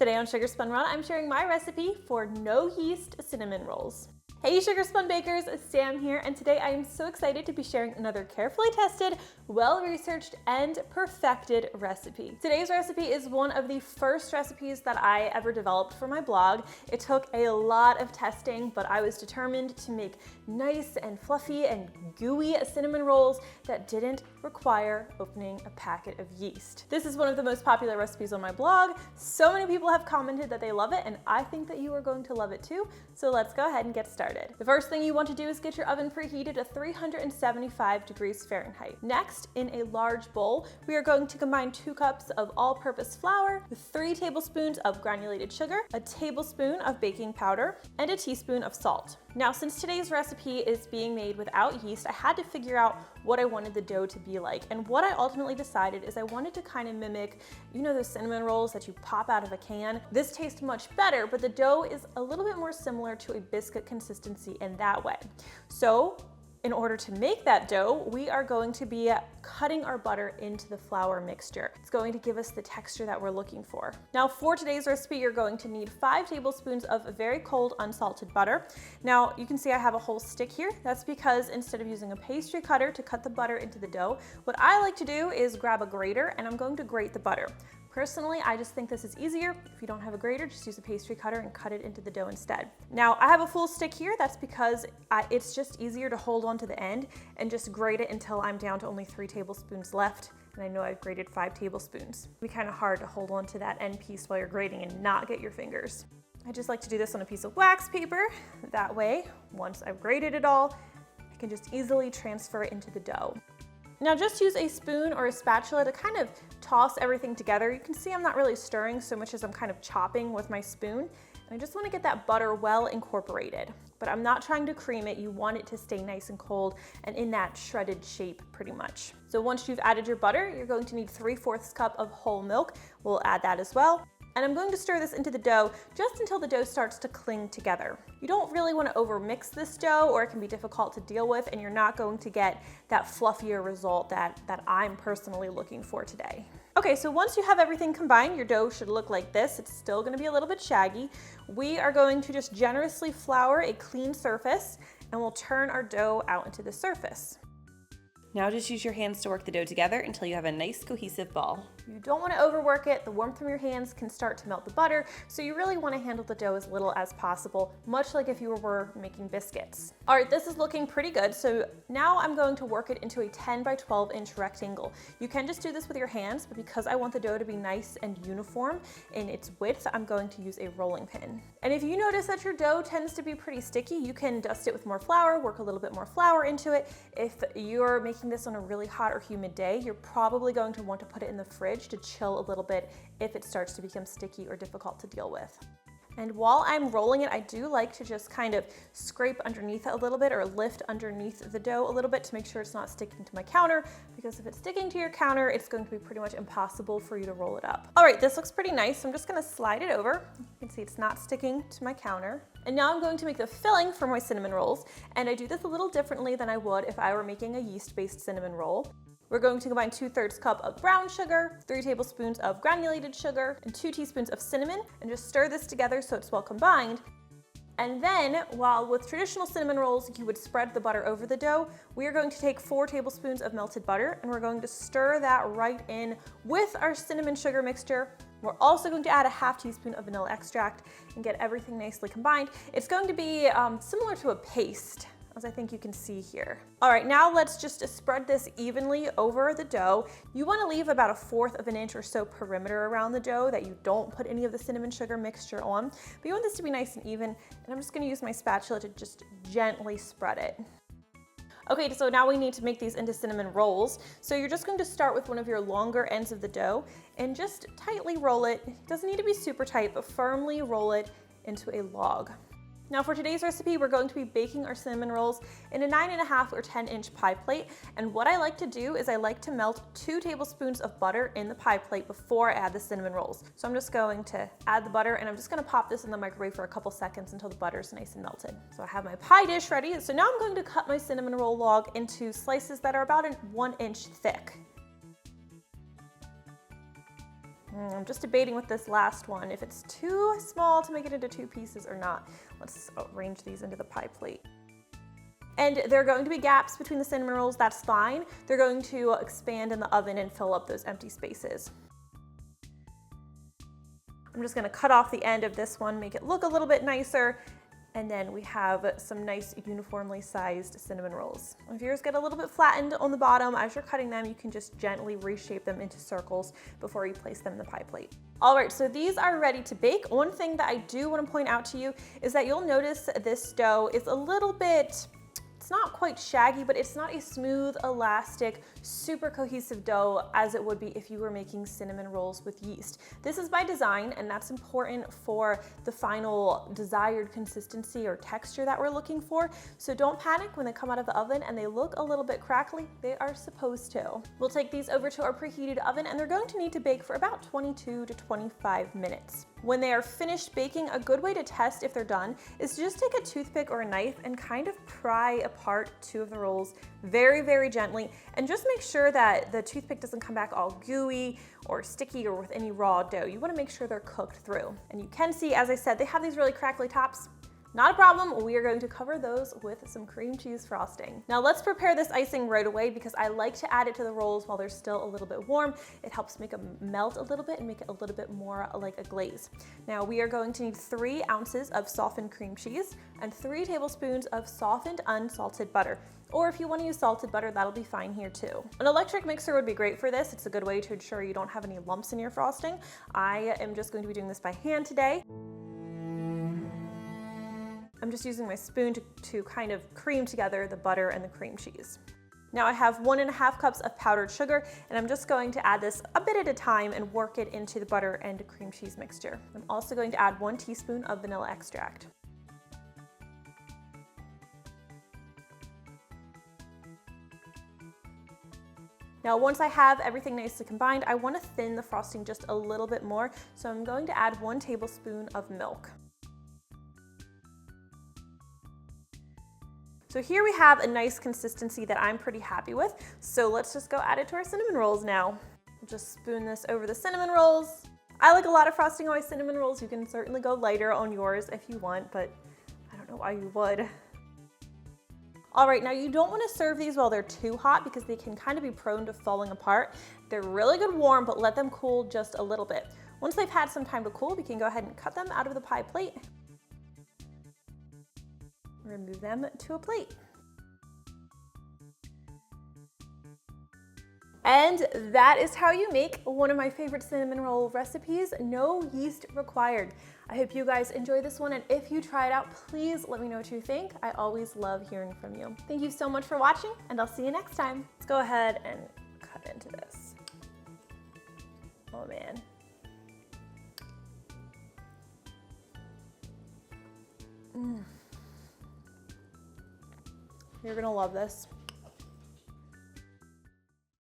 Today on Sugar Spun Run, I'm sharing my recipe for no yeast cinnamon rolls. Hey Sugar Spun Bakers, Sam here, and today I am so excited to be sharing another carefully tested, well-researched, and perfected recipe. Today's recipe is one of the first recipes that I ever developed for my blog. It took a lot of testing, but I was determined to make nice and fluffy and gooey cinnamon rolls that didn't require opening a packet of yeast. This is one of the most popular recipes on my blog. So many people have commented that they love it, and I think that you are going to love it too. So let's go ahead and get started. The first thing you want to do is get your oven preheated to 375 degrees Fahrenheit. Next, in a large bowl, we are going to combine 2 cups of all-purpose flour with 3 tablespoons of granulated sugar, a tablespoon of baking powder, and a teaspoon of salt. Now, since today's recipe is being made without yeast, I had to figure out what I wanted the dough to be like. And what I ultimately decided is I wanted to kind of mimic, you know, those cinnamon rolls that you pop out of a can. This tastes much better, but the dough is a little bit more similar to a biscuit consistency in that way. So, in order to make that dough, we are going to be cutting our butter into the flour mixture. It's going to give us the texture that we're looking for. Now for today's recipe, you're going to need 5 tablespoons of very cold unsalted butter. Now you can see I have a whole stick here. That's because instead of using a pastry cutter to cut the butter into the dough, what I like to do is grab a grater and I'm going to grate the butter. Personally, I just think this is easier. If you don't have a grater, just use a pastry cutter and cut it into the dough instead. Now, I have a full stick here. That's because it's just easier to hold on to the end and just grate it until I'm down to only 3 tablespoons left. And I know I've grated 5 tablespoons. It'd be kind of hard to hold on to that end piece while you're grating and not get your fingers. I just like to do this on a piece of wax paper. That way, once I've grated it all, I can just easily transfer it into the dough. Now just use a spoon or a spatula to kind of toss everything together. You can see I'm not really stirring so much as I'm kind of chopping with my spoon. And I just want to get that butter well incorporated, but I'm not trying to cream it. You want it to stay nice and cold and in that shredded shape pretty much. So once you've added your butter, you're going to need 3/4 cup of whole milk. We'll add that as well. And I'm going to stir this into the dough just until the dough starts to cling together. You don't really want to overmix this dough or it can be difficult to deal with and you're not going to get that fluffier result that I'm personally looking for today. Okay, so once you have everything combined, your dough should look like this. It's still going to be a little bit shaggy. We are going to just generously flour a clean surface and we'll turn our dough out into the surface. Now just use your hands to work the dough together until you have a nice cohesive ball. You don't want to overwork it. The warmth from your hands can start to melt the butter, so you really want to handle the dough as little as possible, much like if you were making biscuits. All right, this is looking pretty good, so now I'm going to work it into a 10 by 12 inch rectangle. You can just do this with your hands, but because I want the dough to be nice and uniform in its width, I'm going to use a rolling pin. And if you notice that your dough tends to be pretty sticky, you can dust it with more flour, work a little bit more flour into it. If you're making this on a really hot or humid day, you're probably going to want to put it in the fridge to chill a little bit if it starts to become sticky or difficult to deal with. And while I'm rolling it, I do like to just kind of scrape underneath it a little bit or lift underneath the dough a little bit to make sure it's not sticking to my counter, because if it's sticking to your counter, it's going to be pretty much impossible for you to roll it up. All right, this looks pretty nice. So I'm just gonna slide it over. You can see it's not sticking to my counter. And now I'm going to make the filling for my cinnamon rolls. And I do this a little differently than I would if I were making a yeast-based cinnamon roll. We're going to combine 2/3 cup of brown sugar, 3 tablespoons of granulated sugar, and 2 teaspoons of cinnamon, and just stir this together so it's well combined. And then, while with traditional cinnamon rolls, you would spread the butter over the dough, we are going to take 4 tablespoons of melted butter, and we're going to stir that right in with our cinnamon sugar mixture. We're also going to add a 1/2 teaspoon of vanilla extract and get everything nicely combined. It's going to be similar to a paste, as I think you can see here. All right, now let's just spread this evenly over the dough. You want to leave about 1/4 of an inch or so perimeter around the dough that you don't put any of the cinnamon sugar mixture on. But you want this to be nice and even, and I'm just going to use my spatula to just gently spread it. Okay, so now we need to make these into cinnamon rolls. So you're just going to start with one of your longer ends of the dough and just tightly roll it. It doesn't need to be super tight, but firmly roll it into a log. Now for today's recipe, we're going to be baking our cinnamon rolls in a 9.5 or 10-inch pie plate. And what I like to do is I like to melt 2 tablespoons of butter in the pie plate before I add the cinnamon rolls. So I'm just going to add the butter and I'm just gonna pop this in the microwave for a couple seconds until the butter is nice and melted. So I have my pie dish ready. So now I'm going to cut my cinnamon roll log into slices that are about 1 inch thick. I'm just debating with this last one, if it's too small to make it into 2 pieces or not. Let's arrange these into the pie plate. And there are going to be gaps between the cinnamon rolls, that's fine. They're going to expand in the oven and fill up those empty spaces. I'm just gonna cut off the end of this one, make it look a little bit nicer, and then we have some nice uniformly sized cinnamon rolls. If yours get a little bit flattened on the bottom, as you're cutting them, you can just gently reshape them into circles before you place them in the pie plate. All right, so these are ready to bake. One thing that I do want to point out to you is that you'll notice this dough is a little bit, it's not quite shaggy, but it's not a smooth, elastic, super cohesive dough as it would be if you were making cinnamon rolls with yeast. This is by design, and that's important for the final desired consistency or texture that we're looking for. So don't panic when they come out of the oven and they look a little bit crackly. They are supposed to. We'll take these over to our preheated oven, and they're going to need to bake for about 22 to 25 minutes. When they are finished baking, a good way to test if they're done is to just take a toothpick or a knife and kind of pry apart 2 of the rolls very, very gently, and just make sure that the toothpick doesn't come back all gooey or sticky or with any raw dough. You want to make sure they're cooked through. And you can see, as I said, they have these really crackly tops. Not a problem, we are going to cover those with some cream cheese frosting. Now let's prepare this icing right away because I like to add it to the rolls while they're still a little bit warm. It helps make them melt a little bit and make it a little bit more like a glaze. Now we are going to need 3 ounces of softened cream cheese and 3 tablespoons of softened unsalted butter. Or if you want to use salted butter, that'll be fine here too. An electric mixer would be great for this. It's a good way to ensure you don't have any lumps in your frosting. I am just going to be doing this by hand today. I'm just using my spoon to kind of cream together the butter and the cream cheese. Now I have 1.5 cups of powdered sugar, and I'm just going to add this a bit at a time and work it into the butter and cream cheese mixture. I'm also going to add 1 teaspoon of vanilla extract. Now, once I have everything nicely combined, I want to thin the frosting just a little bit more, so I'm going to add 1 tablespoon of milk. So here we have a nice consistency that I'm pretty happy with. So let's just go add it to our cinnamon rolls now. We'll just spoon this over the cinnamon rolls. I like a lot of frosting on my cinnamon rolls. You can certainly go lighter on yours if you want, but I don't know why you would. All right, now you don't want to serve these while they're too hot because they can kind of be prone to falling apart. They're really good warm, but let them cool just a little bit. Once they've had some time to cool, we can go ahead and cut them out of the pie plate. Remove them to a plate. And that is how you make one of my favorite cinnamon roll recipes, no yeast required. I hope you guys enjoy this one, and if you try it out, please let me know what you think. I always love hearing from you. Thank you so much for watching, and I'll see you next time. Let's go ahead and cut into this. Oh man. You're gonna love this.